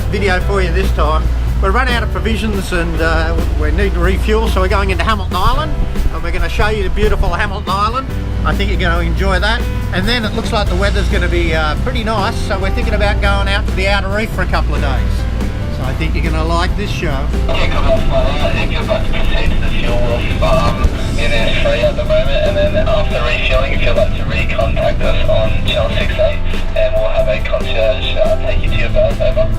video for you this time. We're run out of provisions and we need to refuel, so we're going into Hamilton Island and we're going to show you the beautiful Hamilton Island. I think you're going to enjoy that. And then it looks like the weather's going to be pretty nice, so we're thinking about going out to the outer reef for a couple of days. So I think you're going to like this show. Yeah, come off, you're about to proceed to the fuel off. It is free at the moment, and then after refueling, if you'd like to recontact us on channel 68, and we'll have a concierge take you to your berth. Over.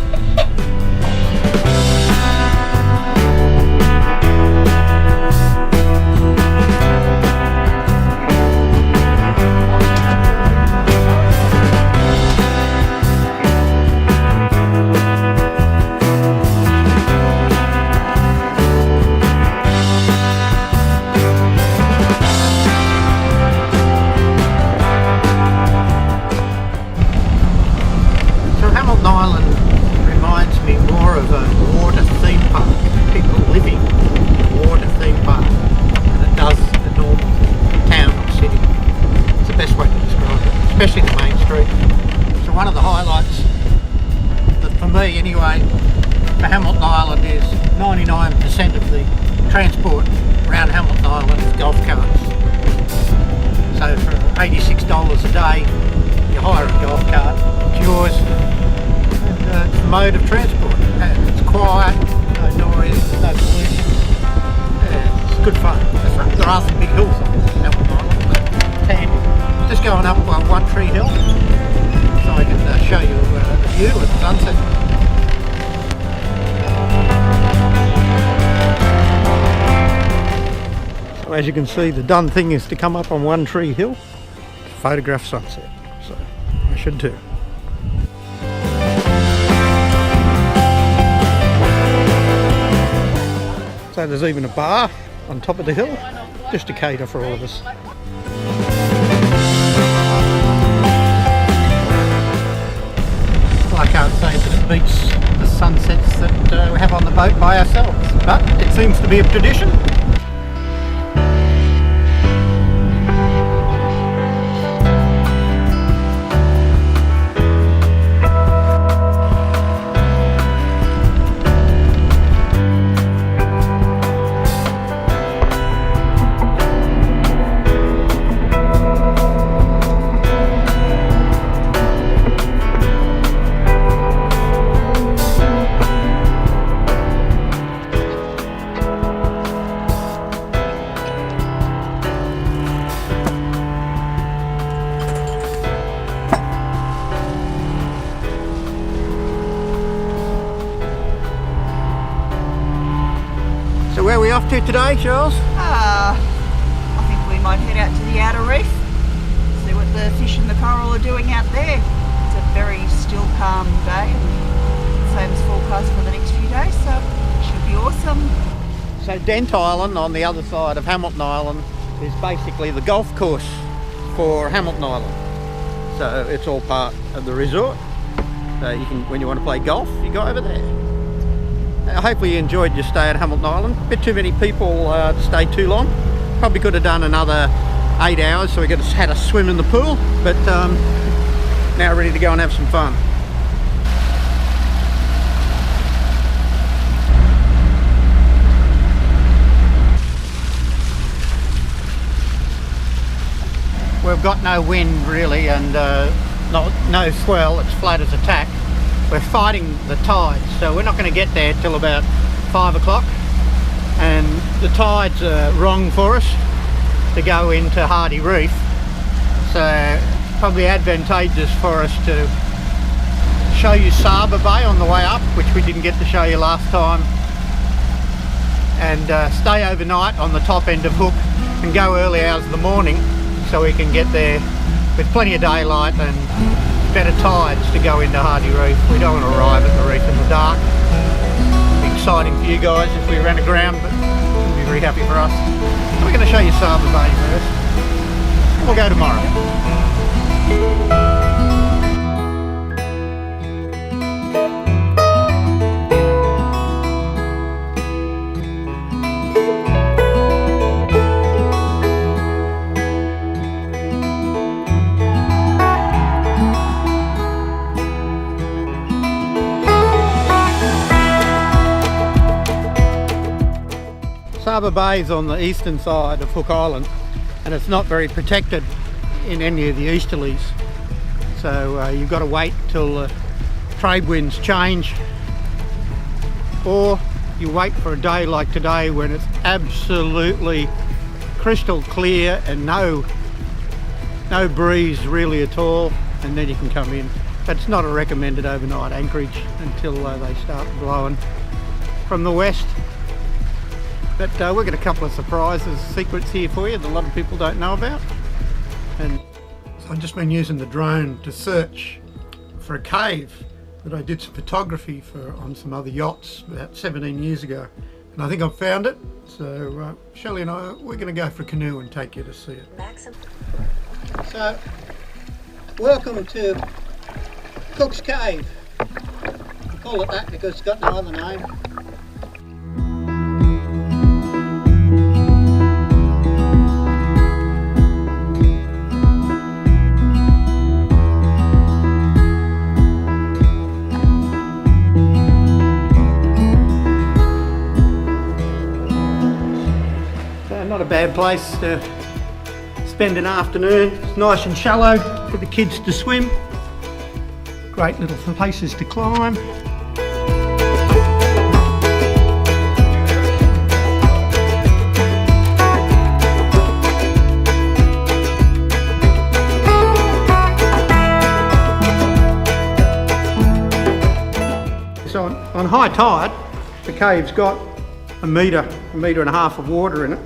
Island reminds me more of a water theme park, people living in a water theme park, than it does a normal town or city. It's the best way to describe it, especially the main street. So one of the highlights, that for me anyway, for Hamilton Island is 99% of the transport around Hamilton Island is golf carts. So for $86 a day, you hire a golf cart, it's yours. It's the mode of transport. It's quiet, no noise, no pollution. It's good fun. There are some big hills on Hamilton Island, but handy. Just going up One Tree Hill, so I can show you the view at sunset. So as you can see, the done thing is to come up on One Tree Hill to photograph sunset. So I should too. So there's even a bar on top of the hill, just to cater for all of us. Well, I can't say that it beats the sunsets that we have on the boat by ourselves, but it seems to be a tradition. Where are we off to today, Shirlz? I think we might head out to the outer reef, see what the fish and the coral are doing out there. It's a very still, calm day, same as forecast for the next few days, so it should be awesome. So Dent Island on the other side of Hamilton Island is basically the golf course for Hamilton Island. So it's all part of the resort. So you can, when you want to play golf, you go over there. Hopefully you enjoyed your stay at Hamilton Island. A bit too many people to stay too long. Probably could have done another 8 hours, so we had a swim in the pool, but now ready to go and have some fun. We've got no wind really, and no swell, it's flat as a tack. We're fighting the tides, so we're not going to get there till about 5 o'clock, and the tides are wrong for us to go into Hardy Reef, so it's probably advantageous for us to show you Saba Bay on the way up, which we didn't get to show you last time, and stay overnight on the top end of Hook and go early hours of the morning so we can get there with plenty of daylight and better tides to go into Hardy Reef. We don't want to arrive at the reef in the dark. It'd be exciting for you guys if we ran aground, but it wouldn't be very happy for us. So we're going to show you Saba Bay first. We'll go tomorrow. Saba Bay is on the eastern side of Hook Island, and it's not very protected in any of the easterlies. So you've got to wait till the trade winds change, or you wait for a day like today when it's absolutely crystal clear and no breeze really at all, and then you can come in. But it's not a recommended overnight anchorage until they start blowing from the west. But we've got a couple of surprises, secrets here for you that a lot of people don't know about. And so I've just been using the drone to search for a cave that I did some photography for on some other yachts about 17 years ago. And I think I've found it. So Shirley and I, we're going to go for a canoe and take you to see it. So, welcome to Cook's Cave. We call it that because it's got no other name. Not a bad place to spend an afternoon. It's nice and shallow for the kids to swim. Great little places to climb. So on high tide, the cave's got a metre and a half of water in it.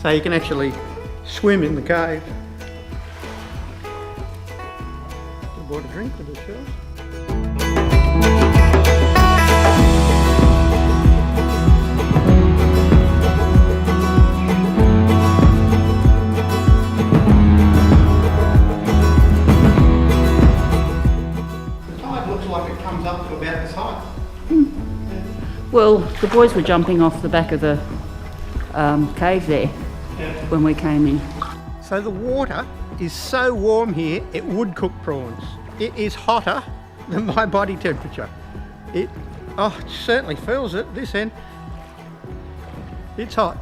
So you can actually swim in the cave. You bought a drink for the Shirlz? The tide looks like it comes up to about this height. Well, the boys were jumping off the back of the cave there when we came in. So the water is so warm here, it would cook prawns. It is hotter than my body temperature. It certainly feels it this end. It's hot.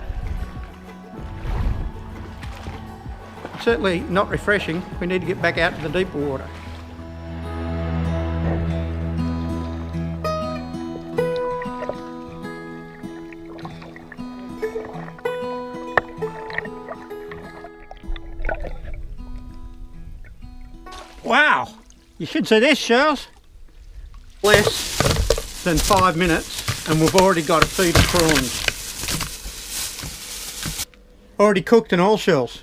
Certainly not refreshing. We need to get back out to the deeper water. Wow, you should see this, Shirlz. Less than 5 minutes and we've already got a feed of prawns. Already cooked and all, Shirlz.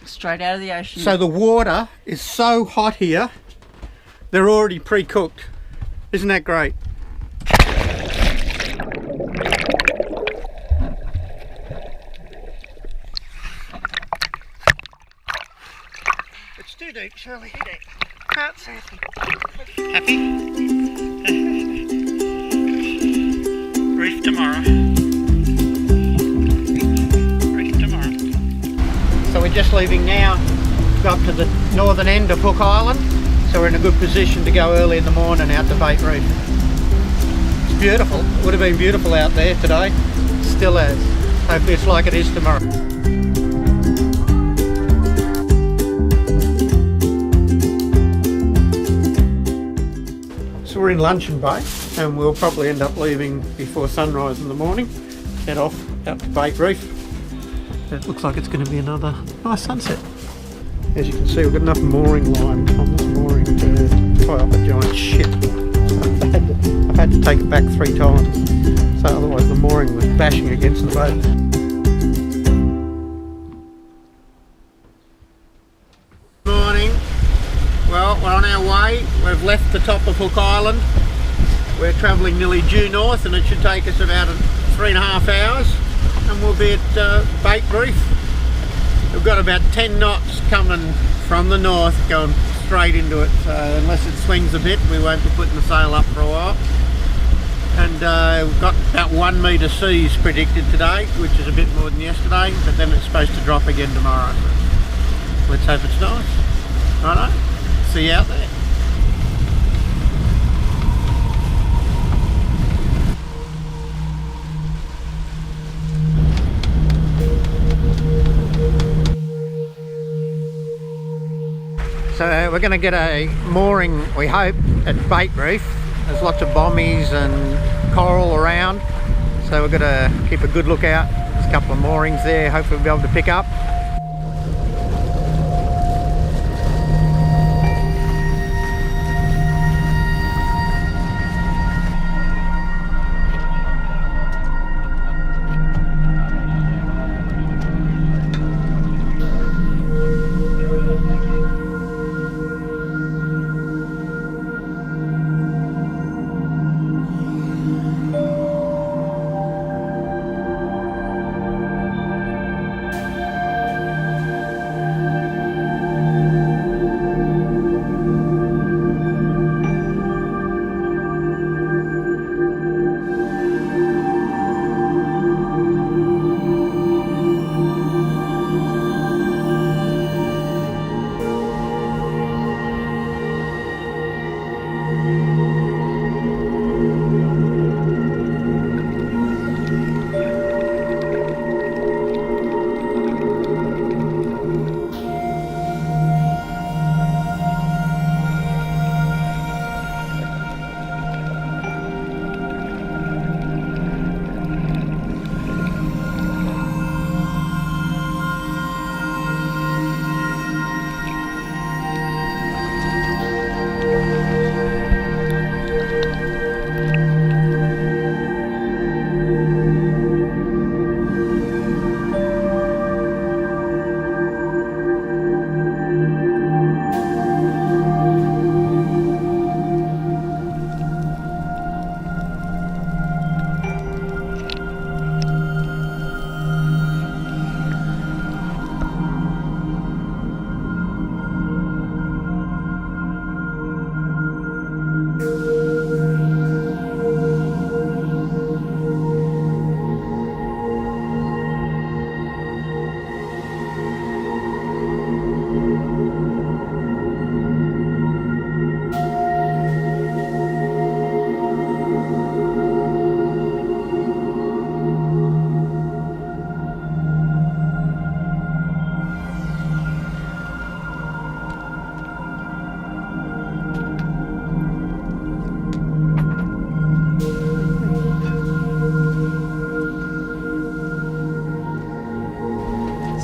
Straight out of the ocean. So the water is so hot here, they're already pre-cooked. Isn't that great? It's too deep, Shirley. Too deep. Can't see it. Happy? Reef tomorrow. Reef tomorrow. So we're just leaving now, go up to the northern end of Hook Island. So we're in a good position to go early in the morning out to Great Reef. It's beautiful. It would have been beautiful out there today. Still is. Hopefully it's like it is tomorrow. So we're in Luncheon Bay and we'll probably end up leaving before sunrise in the morning. Head off out to Great Reef. It looks like it's going to be another nice sunset. As you can see, we've got enough mooring line on this mooring to tie up a giant ship. I've had to take it back 3 times, so otherwise the mooring was bashing against the boat. Morning. Well, we're on our way. We've left the top of Hook Island. We're travelling nearly due north and it should take us about 3.5 hours and we'll be at Great Reef. We've got about 10 knots coming from the north going straight into it, so unless it swings a bit we won't be putting the sail up for a while. And we've got about 1 metre seas predicted today, which is a bit more than yesterday, but then it's supposed to drop again tomorrow. So let's hope it's nice. Righto, see you out there. So we're going to get a mooring, we hope, at Bait Reef. There's lots of bommies and coral around, so we're going to keep a good lookout. There's a couple of moorings there, hopefully we'll be able to pick up.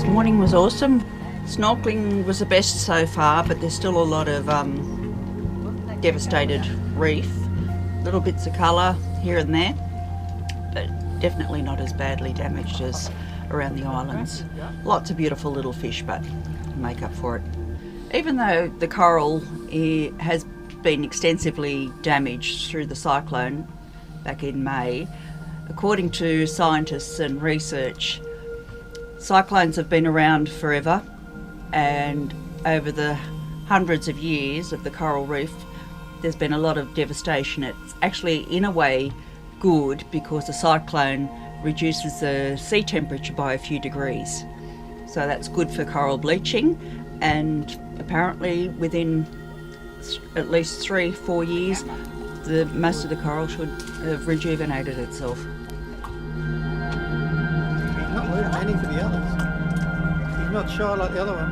Morning was awesome. Snorkeling was the best so far, but there's still a lot of devastated reef. Little bits of colour here and there, but definitely not as badly damaged as around the islands. Lots of beautiful little fish, but make up for it. Even though the coral has been extensively damaged through the cyclone back in May, according to scientists and research, cyclones have been around forever, and over the hundreds of years of the coral reef, there's been a lot of devastation. It's actually, in a way, good because a cyclone reduces the sea temperature by a few degrees. So that's good for coral bleaching, and apparently within at least 3-4 years, most of the coral should have rejuvenated itself. Not learning for the others. He's not shy like the other one.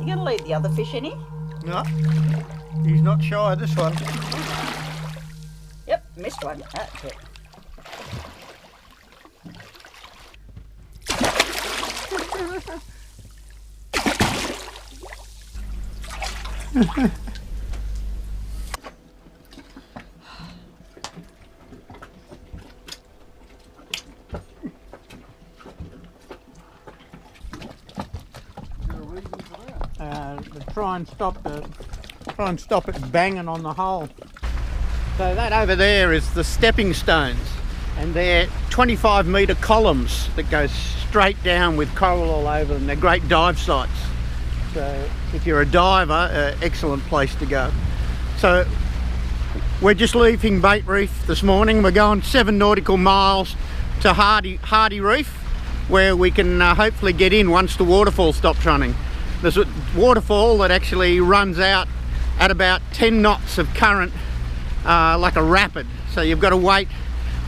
You gonna leave the other fish any? No, he's not shy, this one. Yep, missed one. That's it. To try and stop it banging on the hole. So that over there is the stepping stones, and they're 25-metre columns that go straight down with coral all over them. They're great dive sites. So if you're a diver, excellent place to go. So we're just leaving Bait Reef this morning. We're going 7 nautical miles to Hardy Reef, where we can hopefully get in once the waterfall stops running. There's a waterfall that actually runs out at about 10 knots of current, like a rapid. So you've got to wait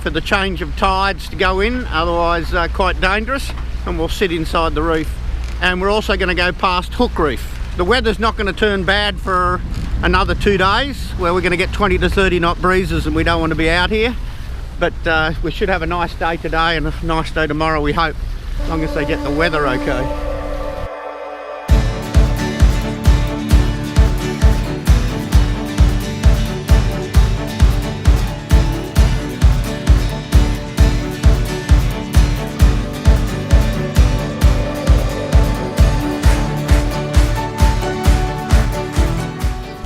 for the change of tides to go in, otherwise quite dangerous, and we'll sit inside the reef. And we're also going to go past Hook Reef. The weather's not going to turn bad for another 2 days, where we're going to get 20 to 30 knot breezes and we don't want to be out here. But we should have a nice day today and a nice day tomorrow, we hope, as long as they get the weather okay.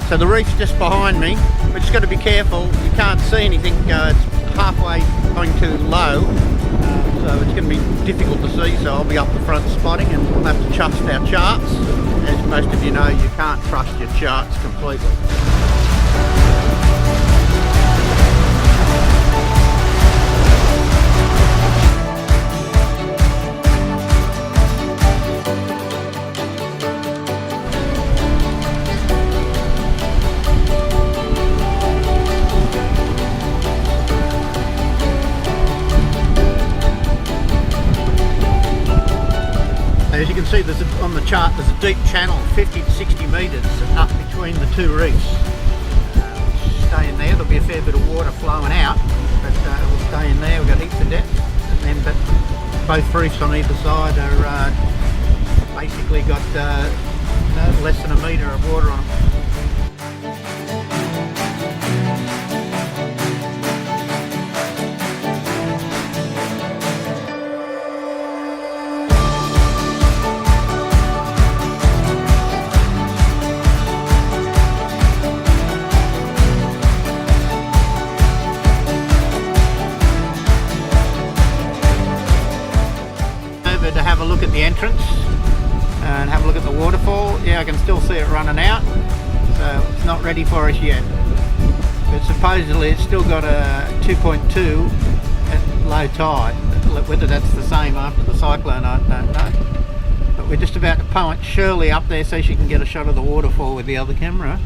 So the reef's just behind me. We're just got to be careful. You can't see anything. It's halfway going too low, so it's going to be difficult to see. So I'll be up the front spotting, and we'll have to trust our charts. As most of you know, you can't trust your charts completely. As you can see, on the chart, there's a deep channel, 50 to 60 metres up between the two reefs. Stay in there. There'll be a fair bit of water flowing out, but we'll stay in there. We've got heaps of depth, and then but both reefs on either side are basically got less than a metre of water on them. To have a look at the entrance and have a look at the waterfall. Yeah, I can still see it running out, so it's not ready for us yet, but supposedly it's still got a 2.2 at low tide. Whether that's the same after the cyclone, I don't know, but we're just about to point Shirley up there so she can get a shot of the waterfall with the other camera.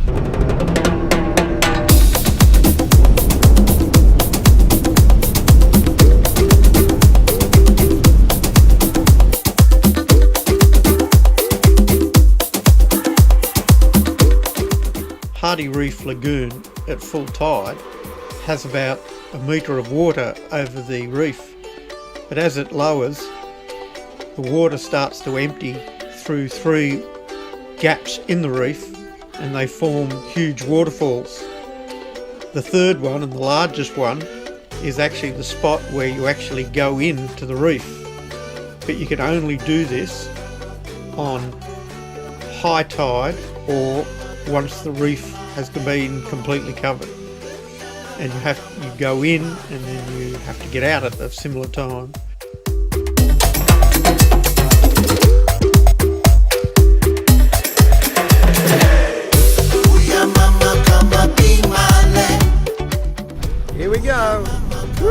Hardy Reef Lagoon at full tide has about a metre of water over the reef, but as it lowers, the water starts to empty through 3 gaps in the reef, and they form huge waterfalls. The third one, and the largest one, is actually the spot where you actually go into the reef, but you can only do this on high tide or once the reef has been completely covered, and you go in and then you have to get out at a similar time. Here we go. Woo!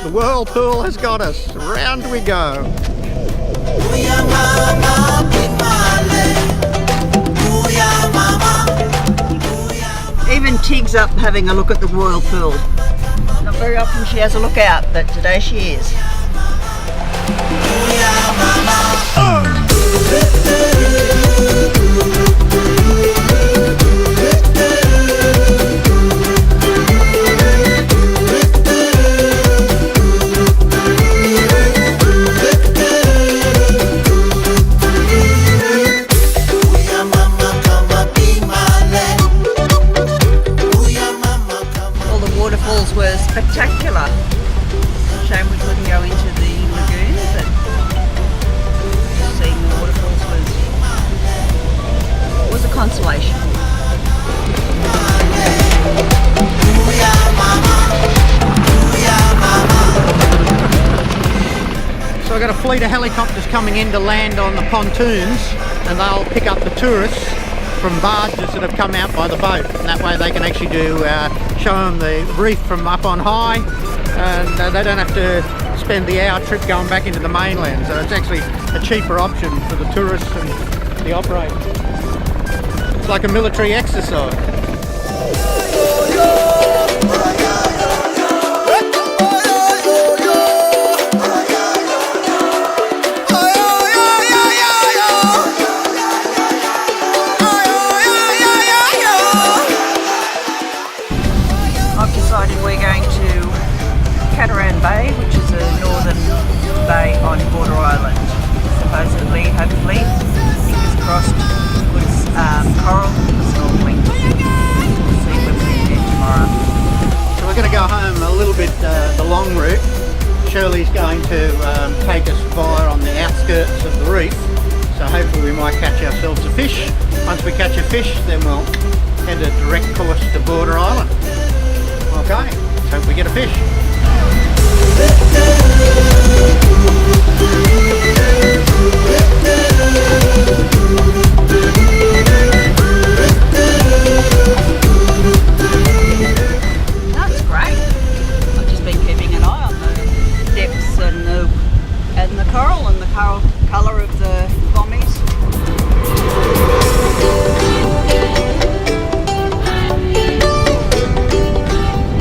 The whirlpool has got us. Round we go. Even Tig's up having a look at the whirlpool. Not very often she has a look out, but today she is. Spectacular. Shame we couldn't go into the lagoon, but seeing the waterfalls was a consolation. So I've got a fleet of helicopters coming in to land on the pontoons, and they'll pick up the tourists from barges that have come out by the boat, and that way they can actually show them the reef from up on high, and they don't have to spend the hour trip going back into the mainland. So it's actually a cheaper option for the tourists and the operators. like a military exercise. I've decided we're going to Bay, which is a northern bay on Border Island. Supposedly, hopefully, fingers crossed, good coral snorkeling. We'll see when we get tomorrow. So we're going to go home a little bit the long route. Shirley's going to take us via on the outskirts of the reef. So hopefully we might catch ourselves a fish. Once we catch a fish, then we'll head a direct course to Border Island. Okay, hope we get a fish. That's great. I've just been keeping an eye on the depths and the coral and the colour of the bommies.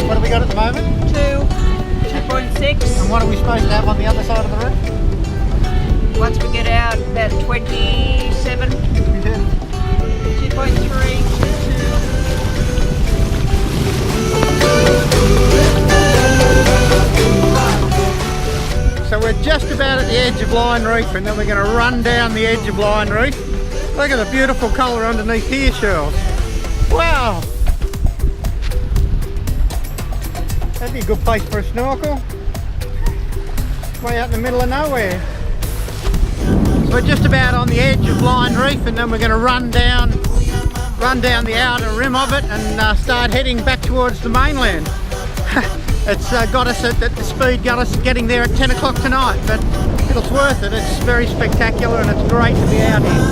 What have we got at the moment? 2.6. And what are we supposed to have on the other side of the reef? Once we get out, about 27. 2.3, 2.2. So we're just about at the edge of Line Reef, and then we're going to run down the edge of Line Reef. Look at the beautiful colour underneath here, Shirlz. Wow! That'd be a good place for a snorkel. Way out in the middle of nowhere. So we're just about on the edge of Line Reef, and then we're going to run down the outer rim of it and start heading back towards the mainland. It's got us at the speed, got us getting there at 10 o'clock tonight, but it's worth it. It's very spectacular and it's great to be out here.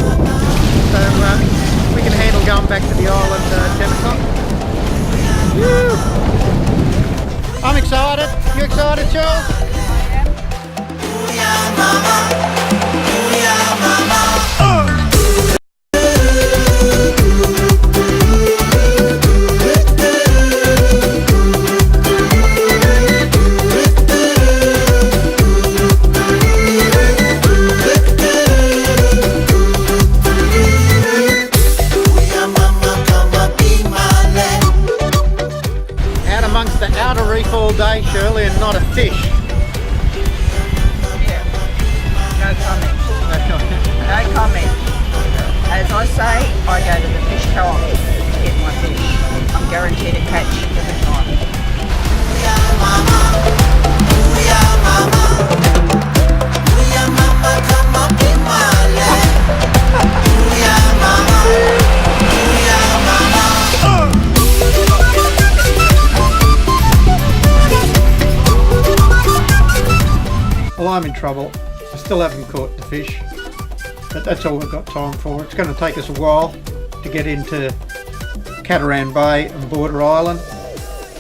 So we can handle going back to the island at 10 o'clock. Woo! I'm excited. You excited, Shirlz? All day, Shirley, and not a fish. Yeah. No comment. No comment. As I say, I go to the fish co-op to get my fish. I'm guaranteed to catch every time. Well, I'm in trouble. I still haven't caught the fish, but that's all we've got time for. It's going to take us a while to get into Cooky Bay and Border Island.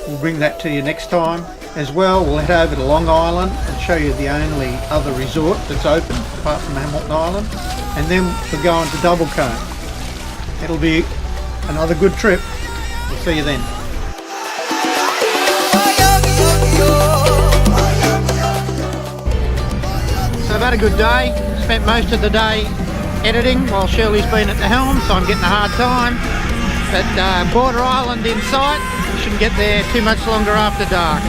We'll bring that to you next time. As well, we'll head over to Long Island and show you the only other resort that's open apart from Hamilton Island. And then we're going to Double Cone. It'll be another good trip. We'll see you then. So I've had a good day. Spent most of the day editing while Shirley's been at the helm, so I'm getting a hard time. But Border Island in sight. We shouldn't get there too much longer after dark.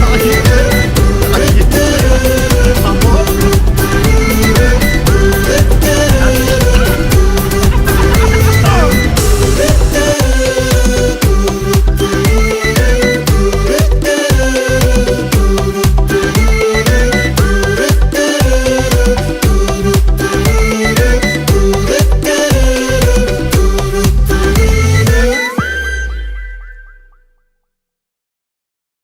I'll use it.